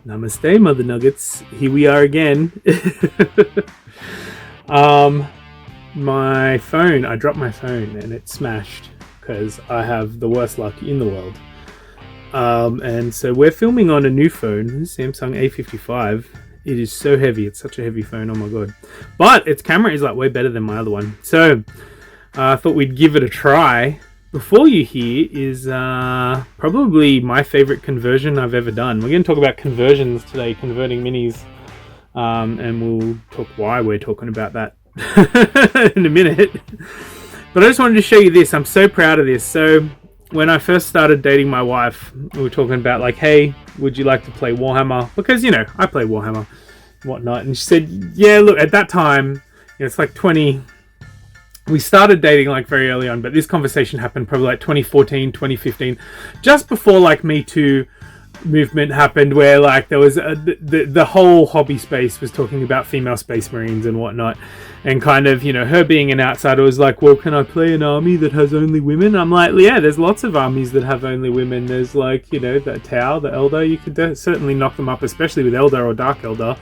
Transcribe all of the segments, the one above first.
Namaste, Mother Nuggets. Here we are again. My phone, I dropped my phone and it smashed because I have the worst luck in the world. And so we're filming on a new phone, Samsung A55. It is so heavy. It's such a heavy phone. Oh my god. But its camera is like way better than my other one. So I thought we'd give it a try. Before you hear is probably my favorite conversion I've ever done. We're going to talk about conversions today, converting minis. And we'll talk why we're talking about that in a minute. But I just wanted to show you this. I'm so proud of this. So when I first started dating my wife, we were talking about like, hey, would you like to play Warhammer? Because, you know, I play Warhammer and whatnot. And she said, yeah, look, at that time, it's like 20... We started dating like very early on, but this conversation happened probably like 2014, 2015, just before like Me Too movement happened, where like there was the whole hobby space was talking about female space marines and whatnot, and kind of, you know, her being an outsider was like, well, can I play an army that has only women? I'm like, yeah, there's lots of armies that have only women. There's like, you know, the Tau, the Eldar, you could certainly knock them up, especially with Eldar or Dark Eldar.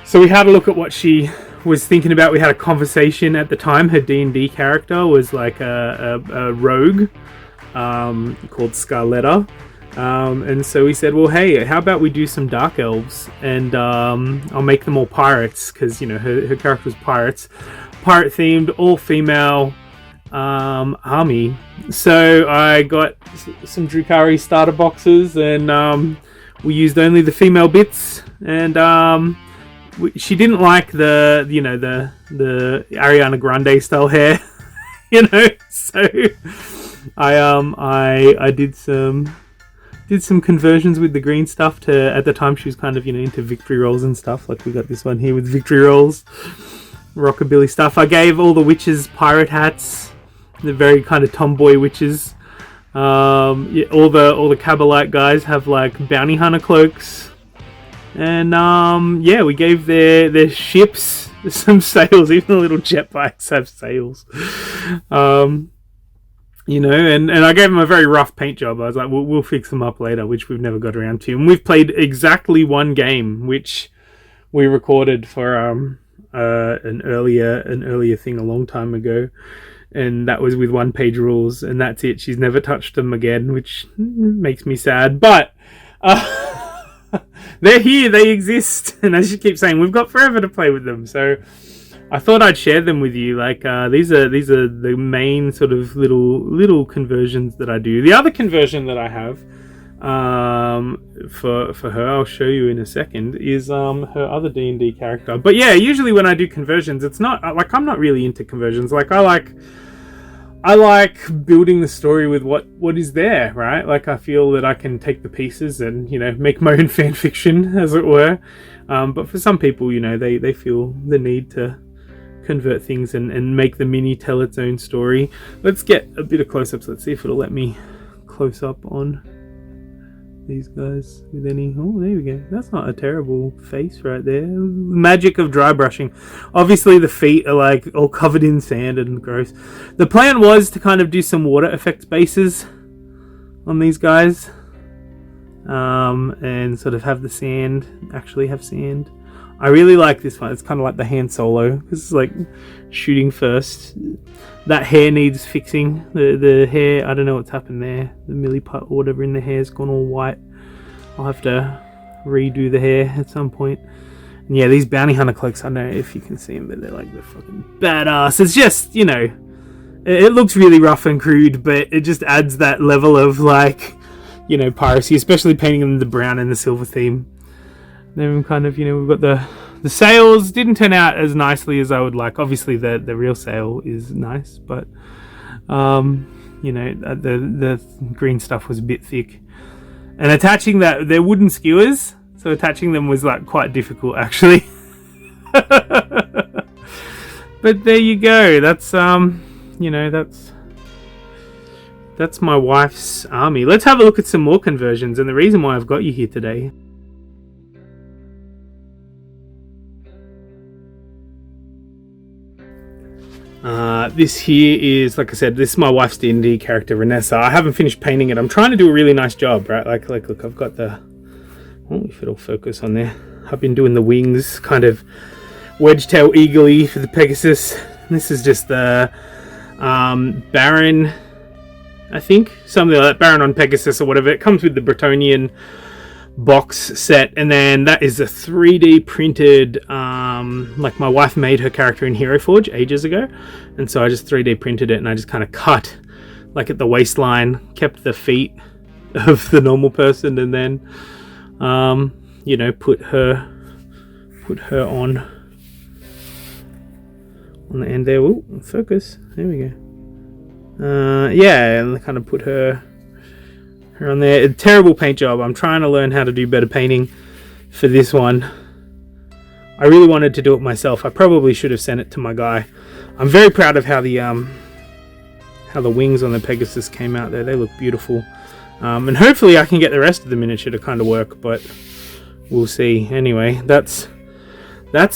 So we had a look at what she was thinking about. We had a conversation at the time. Her D&D character was like a rogue called Scarletta. And so we said, well, hey, how about we do some Dark Elves? And I'll make them all pirates, because, you know, her character was pirates. Pirate themed, all female army. So I got some Drukhari starter boxes, and we used only the female bits. And she didn't like the Ariana Grande style hair, you know. So I did some conversions with the green stuff to. At the time, she was kind of, you know, into victory rolls and stuff. Like we got this one here with victory rolls, rockabilly stuff. I gave all the witches pirate hats, the very kind of tomboy witches. Yeah, all the Kabbalite guys have like bounty hunter cloaks. And yeah, we gave their ships some sails. Even the little jet bikes have sails. You know, and I gave them a very rough paint job. I was like, we'll fix them up later, which we've never got around to. And we've played exactly one game, which we recorded for an earlier thing a long time ago. And that was with 1-page rules, and that's it. She's never touched them again, which makes me sad. But they're here, they exist, and as you keep saying, we've got forever to play with them. So I thought I'd share them with you. Like these are the main sort of little conversions that I do. The other conversion that I have for her, I'll show you in a second, is her other D&D character. But yeah, usually when I do conversions, it's not like, I'm not really into conversions. Like I like building the story with what is there, right? Like I feel that I can take the pieces and, you know, make my own fan fiction, as it were. But for some people, you know, they feel the need to convert things and make the mini tell its own story. Let's get a bit of close-ups. Let's see if it'll let me close up on these guys with any. Oh, there we go. That's not a terrible face right there. Magic of dry brushing. Obviously the feet are like all covered in sand and gross. The plan was to kind of do some water effect bases on these guys, and sort of have the sand actually have sand. I really like this one. It's kind of like the Han Solo, because it's like shooting first. That hair needs fixing. The hair, I don't know what's happened there. The milliput or whatever in the hair has gone all white. I'll have to redo the hair at some point. And yeah, these bounty hunter cloaks, I don't know if you can see them, but they're like the fucking badass. It's just, you know, it looks really rough and crude, but it just adds that level of like, you know, piracy, especially painting them the brown and the silver theme. Then kind of, you know, we've got the sails. Didn't turn out as nicely as I would like. Obviously the real sail is nice, but you know, the green stuff was a bit thick, and attaching that, they're wooden skewers, so attaching them was like quite difficult actually. But there you go. That's you know, that's my wife's army. Let's have a look at some more conversions, and the reason why I've got you here today. This here is, like I said, this is my wife's D&D character, Vanessa. I haven't finished painting it. I'm trying to do a really nice job, right? Like look, I've got the Oh, if it'll focus on there. I've been doing the wings, kind of wedge-tail eagerly for the Pegasus. This is just the Baron, I think, something like that, Baron on Pegasus or whatever. It comes with the Bretonnian box set, and then that is a 3D printed, like my wife made her character in Hero Forge ages ago, and so I just 3D printed it, and I just kind of cut like at the waistline, kept the feet of the normal person, and then you know, put her on the end there. Ooh, focus, there we go. Yeah, and kind of put her on there. A terrible paint job. I'm trying to learn how to do better painting for this one. I really wanted to do it myself. I probably should have sent it to my guy. I'm very proud of how the wings on the Pegasus came out there. They look beautiful. And hopefully I can get the rest of the miniature to kind of work, but we'll see. Anyway, that's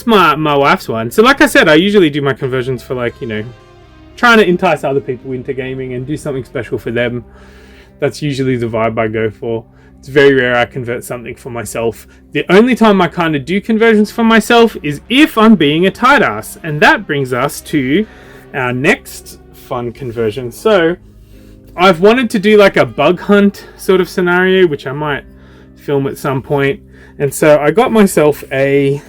my wife's one. So like I said, I usually do my conversions for, like, you know, trying to entice other people into gaming and do something special for them. That's usually the vibe I go for. It's very rare I convert something for myself. The only time I kind of do conversions for myself is if I'm being a tight ass. And that brings us to our next fun conversion. So I've wanted to do like a bug hunt sort of scenario, which I might film at some point. And so I got myself a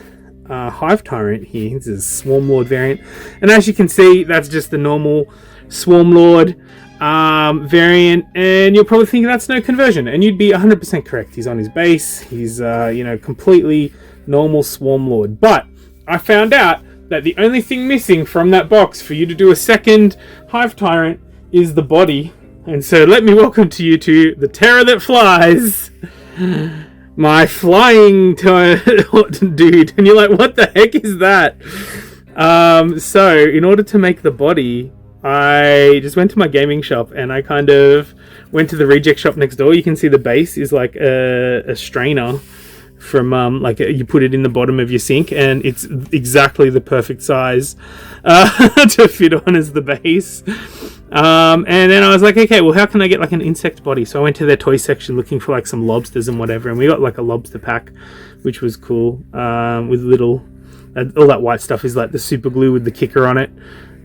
Hive Tyrant here. This is a Swarm Lord variant. And as you can see, that's just the normal Swarm Lord variant, and you'll probably think that's no conversion, and you'd be 100% correct. He's on his base. He's you know, completely normal Swarm Lord. But I found out that the only thing missing from that box for you to do a second Hive Tyrant is the body. And so let me welcome to you to the Terror That Flies, my flying dude. And you're like, what the heck is that? So in order to make the body, I just went to my gaming shop and I kind of went to the reject shop next door. You can see the base is like a strainer from you put it in the bottom of your sink, and it's exactly the perfect size to fit on as the base. And then I was like, okay, well, how can I get like an insect body? So I went to their toy section looking for like some lobsters and whatever, and we got like a lobster pack, which was cool, with little all that white stuff is like the super glue with the kicker on it.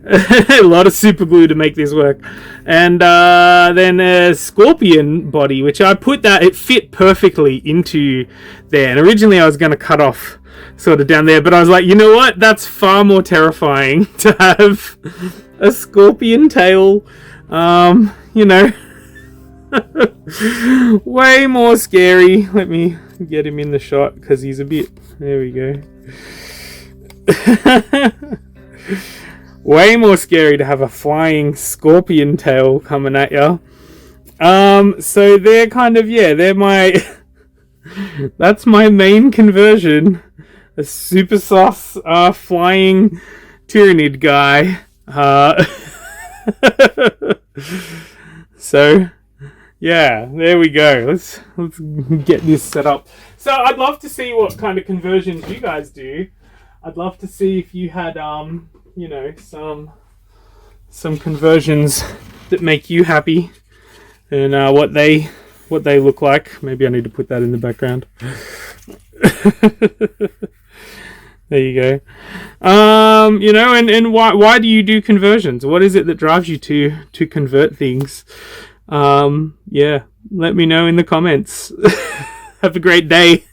A lot of super glue to make this work. And then a scorpion body, which I put that, it fit perfectly into there. And originally I was going to cut off sort of down there, but I was like, you know what? That's far more terrifying to have a scorpion tail, you know, way more scary. Let me get him in the shot because he's a bit, there we go. Way more scary to have a flying scorpion tail coming at you. So they're kind of, yeah, they're my that's my main conversion. A super sauce flying Tyrannid guy. So yeah, there we go. Let's get this set up. So I'd love to see what kind of conversions you guys do. I'd love to see if you had you know, some conversions that make you happy, and what they look like. Maybe I need to put that in the background. There you go. You know, and why do you do conversions? What is it that drives you to convert things? Yeah, let me know in the comments. Have a great day.